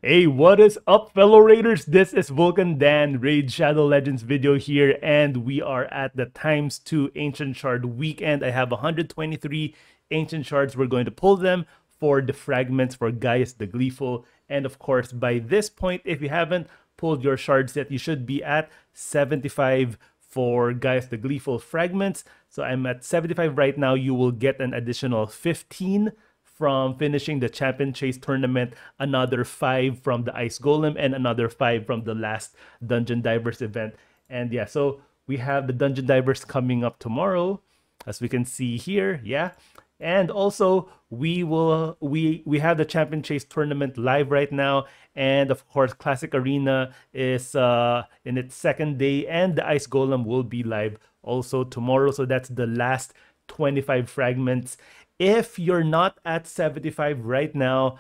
Hey, what is up, fellow Raiders? This is Vulcan Dan, Raid Shadow Legends video here, and we are at the ×2 Ancient Shard weekend. I have 123 Ancient Shards. We're going to pull them for the fragments for Gaius the Gleeful. And of course, by this point, if you haven't pulled your shards yet, you should be at 75 for Gaius the Gleeful fragments. So I'm at 75 right now. You will get an additional 15 from finishing the Champion Chase tournament, another 5 from the Ice Golem, and another 5 from the last Dungeon Divers event. And yeah, so we have the Dungeon Divers coming up tomorrow, as we can see here. Yeah. And also we have the Champion Chase tournament live right now, and of course Classic Arena is in its second day, and the Ice Golem will be live also tomorrow. So that's the last 25 fragments. If you're not at 75 right now,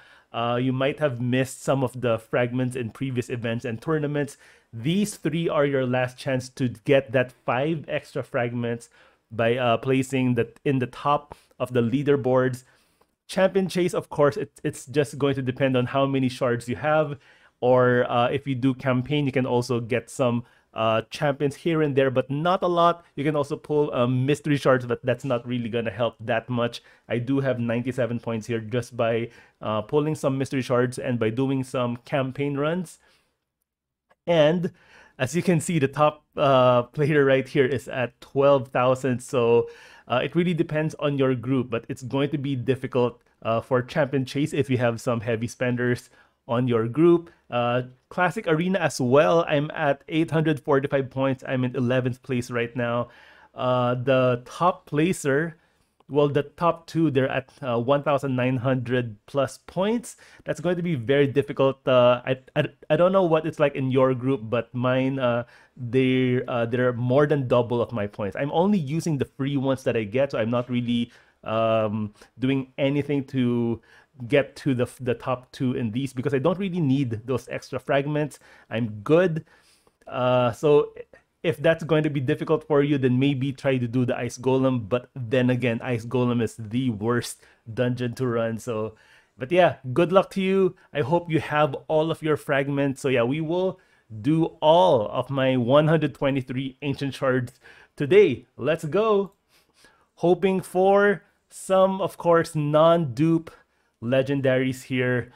you might have missed some of the fragments in previous events and tournaments. These 3 are your last chance to get that 5 extra fragments by placing that in the top of the leaderboards. Champion Chase, of course, it's just going to depend on how many shards you have, or if you do campaign, you can also get some champions here and there, but not a lot. You can also pull mystery shards, but that's not really gonna help that much. I do have 97 points here just by pulling some mystery shards and by doing some campaign runs. And as you can see, the top player right here is at 12,000. So it really depends on your group, but it's going to be difficult for Champion Chase if you have some heavy spenders on your group. Classic Arena as well. I'm at 845 points. I'm in 11th place right now. The top placer, well, the top 2, they're at 1,900 plus points. That's going to be very difficult. I don't know what it's like in your group, but mine, they're more than double of my points. I'm only using the free ones that I get, so I'm not really doing anything to get to the top 2 in these, because I don't really need those extra fragments. I'm good. So if that's going to be difficult for you, then maybe try to do the Ice Golem. But then again, Ice Golem is the worst dungeon to run. So, but yeah, good luck to you. I hope you have all of your fragments. So yeah, we will do all of my 123 Ancient Shards today. Let's go. Hoping for some, of course, non-dupe legendaries here.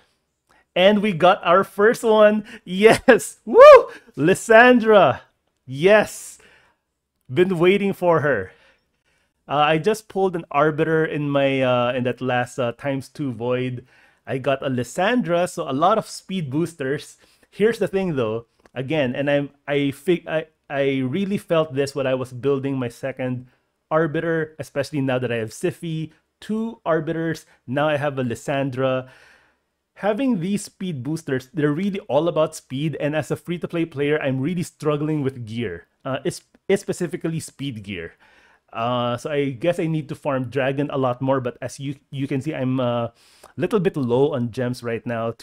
And we got our first one. Yes. Woo! Lysandra. Yes. Been waiting for her. I just pulled an Arbiter in my in that last ×2 void. I got a Lysandra, so a lot of speed boosters. Here's the thing though. Again, and I really felt this when I was building my second Arbiter, especially now that I have Siphi, 2 Arbiters, now I have a Lysandra. Having these speed boosters, they're really all about speed, and as a free-to-play player, I'm really struggling with gear. It's specifically speed gear. So I guess I need to farm Dragon a lot more, but as you can see, I'm a little bit low on gems right now.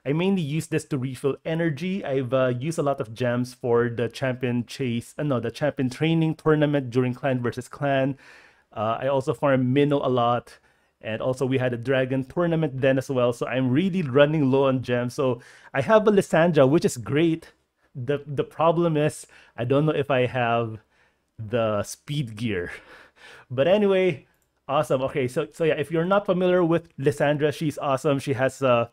I mainly use this to refill energy. I've used a lot of gems for the Champion Chase, the Champion Training Tournament during Clan versus Clan. I also farm Minnow a lot. And also we had a Dragon tournament then as well. So I'm really running low on gems. So I have a Lysandra, which is great. The problem is, I don't know if I have the speed gear. But anyway, awesome. Okay, so yeah, if you're not familiar with Lysandra, she's awesome. She has an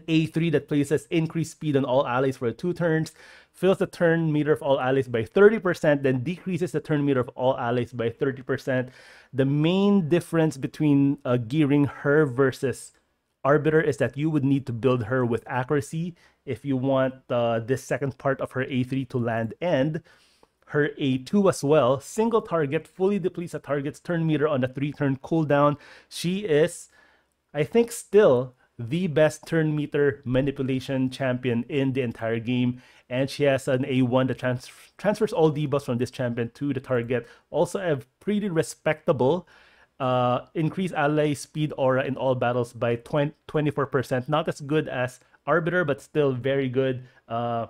A3 that places increased speed on all allies for 2 turns, fills the turn meter of all allies by 30%, then decreases the turn meter of all allies by 30%. The main difference between gearing her versus Arbiter is that you would need to build her with accuracy if you want this second part of her A3 to land, and her A2 as well. Single target fully depletes a target's turn meter on a 3-turn cooldown. She is, I think, still the best turn meter manipulation champion in the entire game, and she has an A1 that transfers all debuffs from this champion to the target. Also have pretty respectable increase ally speed aura in all battles by 24%. Not as good as Arbiter, but still very good. And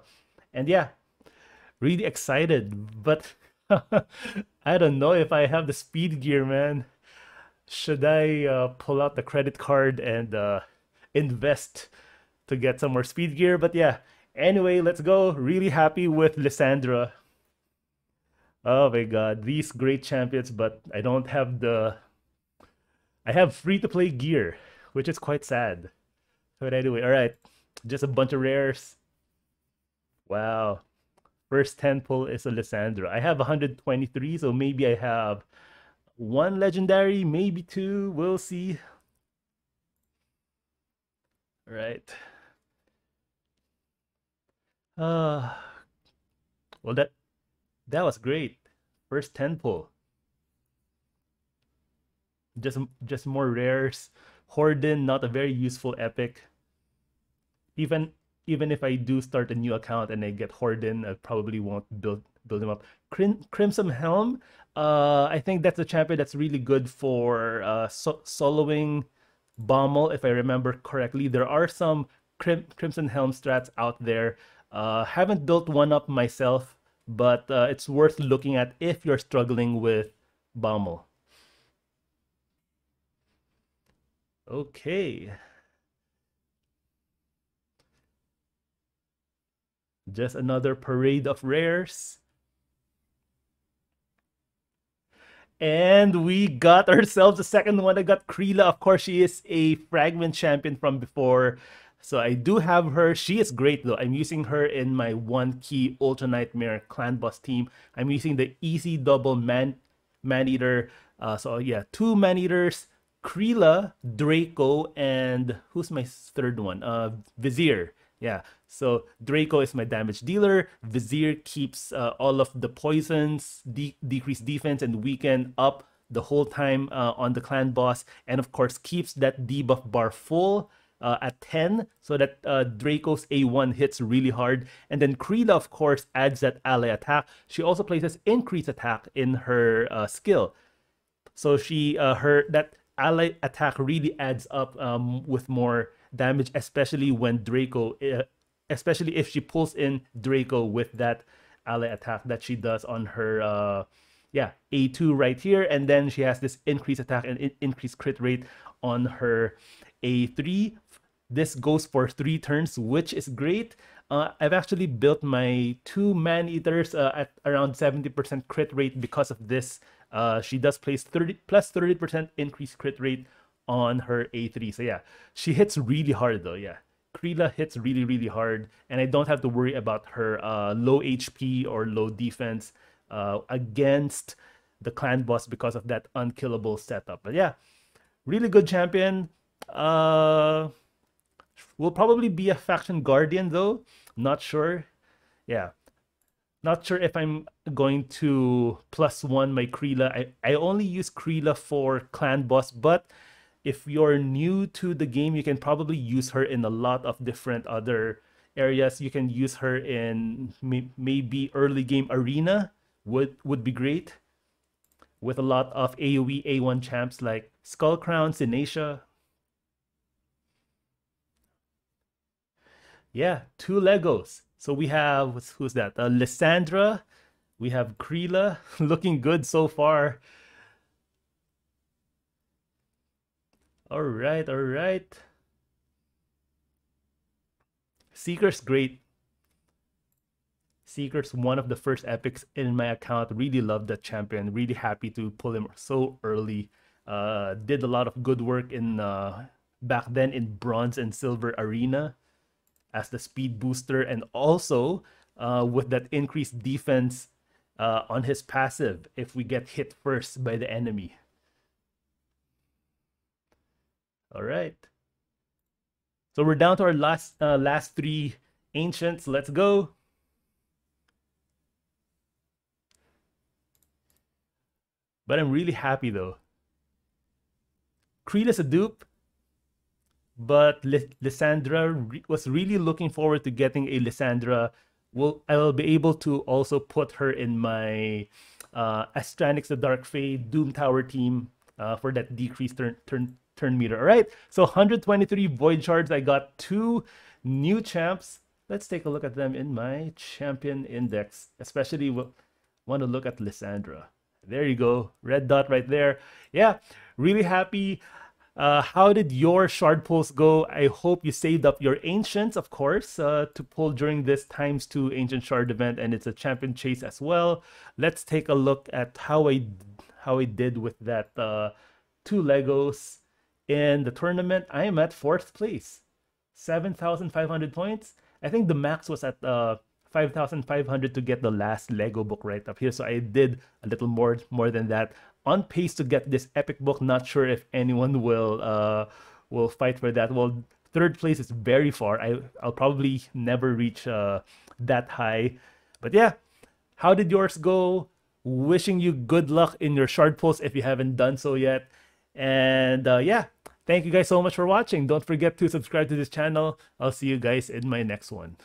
yeah, really excited, but I don't know if I have the speed gear, man. Should I pull out the credit card and invest to get some more speed gear. But yeah, anyway, let's go. Really happy with Lysandra. Oh my god, these great champions, but I don't have the. I have free to play gear, which is quite sad. But anyway, all right, just a bunch of rares. Wow, first 10 pull is a Lysandra. I have 123, so maybe I have one legendary, maybe two. We'll see. All right. Uh, well, that was great. First 10 pull. Just more rares. Horden, not a very useful epic. Even even if I do start a new account and I get Horden, I probably won't build him up. Crimson Helm, I think that's a champion that's really good for soloing Bommel, if I remember correctly. There are some Crimson Helm strats out there. Haven't built one up myself, but it's worth looking at if you're struggling with Bommel. Okay. Just another parade of rares. And we got ourselves a second one. I got Kreela. Of course, she is a fragment champion from before. So I do have her. She is great though. I'm using her in my 1-key Ultra Nightmare clan boss team. I'm using the easy double man-eater. So yeah, 2 man-eaters, Kreela, Draco, and who's my third one? Vizier. Yeah, so Draco is my damage dealer. Vizier keeps all of the poisons, decrease defense, and weaken up the whole time on the clan boss. And of course, keeps that debuff bar full at 10 so that Draco's A1 hits really hard. And then Kreela, of course, adds that ally attack. She also places increased attack in her skill. So that ally attack really adds up with more damage, especially when Draco, especially if she pulls in Draco with that ally attack that she does on her, A2 right here. And then she has this increased attack and increased crit rate on her A3. This goes for 3 turns, which is great. I've actually built my 2 man-eaters at around 70% crit rate because of this. She does place 30% increased crit rate on her A3. So yeah, she hits really hard though. Yeah, Kreela hits really, really hard. And I don't have to worry about her low HP or low defense against the clan boss because of that unkillable setup. But yeah, really good champion. Will probably be a faction guardian though. Not sure. Yeah. Not sure if I'm going to +1 my Kreela. I only use Kreela for clan boss, but if you're new to the game, you can probably use her in a lot of different other areas. You can use her in maybe early game arena would be great with a lot of AoE A1 champs like Skullcrown, Sinacia. Yeah, 2 Legos. So we have, who's that? Lysandra. We have Kreela. Looking good so far. All right, all right. Seeker's great. Seeker's one of the first epics in my account. Really love that champion. Really happy to pull him so early. Did a lot of good work in back then in Bronze and Silver Arena as the speed booster, and also with that increased defense on his passive if we get hit first by the enemy. All right. So we're down to our last 3 ancients. Let's go. But I'm really happy though. Kreela's a dupe, but Lysandra was really looking forward to getting a Lysandra. I will be able to also put her in my Astranics the Dark Fade Doom Tower team for that decreased turn meter. All right, so 123 Void Shards. I got 2 new champs. Let's take a look at them in my champion index, especially want to look at Lysandra. There you go, red dot right there. Yeah, really happy. How did your shard pulls go? I hope you saved up your ancients, of course, to pull during this ×2 ancient shard event, and it's a champion chase as well. Let's take a look at how I did with that 2 Legos in the tournament. I am at 4th place, 7,500 points. I think the max was at 5,500 to get the last Lego book right up here. So I did a little more than that. On pace to get this epic book. Not sure if anyone will fight for that. Well, 3rd place is very far. I'll probably never reach that high. But yeah, how did yours go? Wishing you good luck in your shard pulls if you haven't done so yet. And yeah, thank you guys so much for watching. Don't forget to subscribe to this channel. I'll see you guys in my next one.